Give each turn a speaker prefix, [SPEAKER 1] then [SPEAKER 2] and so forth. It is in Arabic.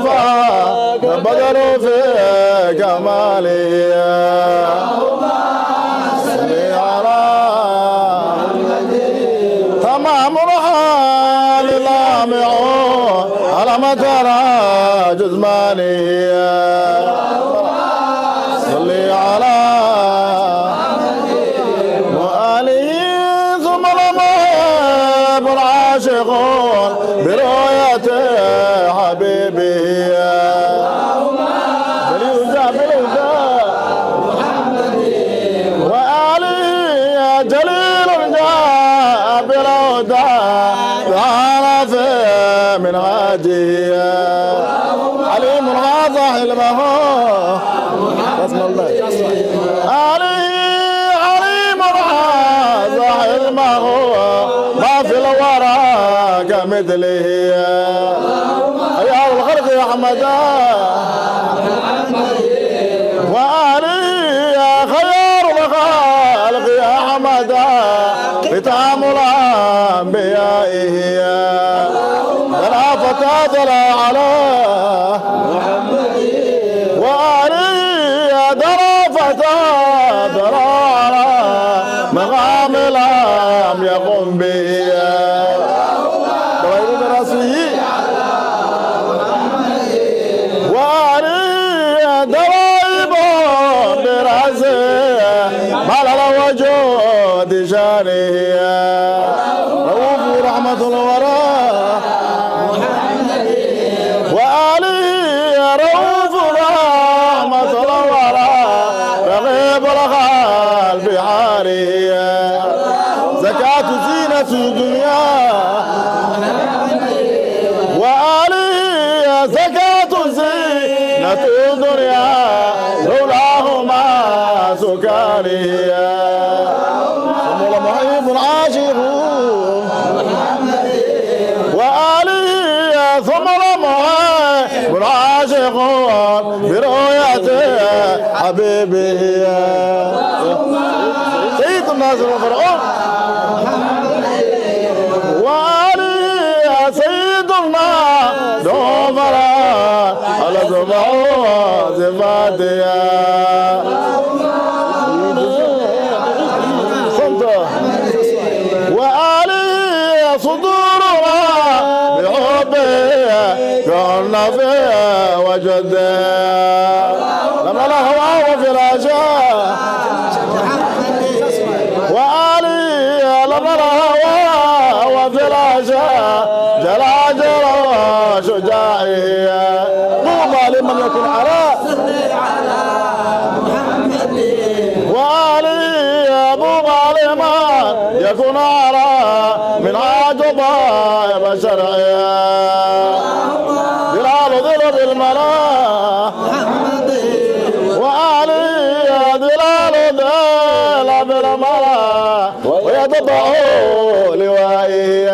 [SPEAKER 1] فاق بدر في كماله صل على تمام رحال لامع على مترى جزماني صل على وآله ثم المحب العاشقون برؤية حبيبي وآله جليل جاء بالهدى تعرف من غادي عليم واضح علمه بسم الله علي عليم واضح علمه ما في الورى كمثله يا الخلق يا حمد وآلي يا خير الخلق يا حمد ختام الأنبيائه ولا فتاة على وآلي يا درى فتاة على مقام لم يقم به دوائر براسه وآلي يا دوائب براسه ما لا وجود شانه رؤوف رحمة الورى وآله رؤوف رحمة الورى رغيب الخال في حاله زكاة زينة الدنيا وآله زكاة زينة الدنيا لولاهما سكاني ثم محيب العاشق وآله ثم محيب العاشق برؤية حبيبي سيد الناس والفرعون وآله سيد الناس والفرعون على زمعه زفاتي وآلي صدورنا بحبه كنا في وجده لما الهوى وفراشه وآلي لما الهوى وفراشه جلاجل وشجاعي طوبى لمن يكون على وآلي طوبى لمن يكون على من عجب بشرعيا دلال ظل بالملا وآلي دلال ظل بالملا ويتبع لوائي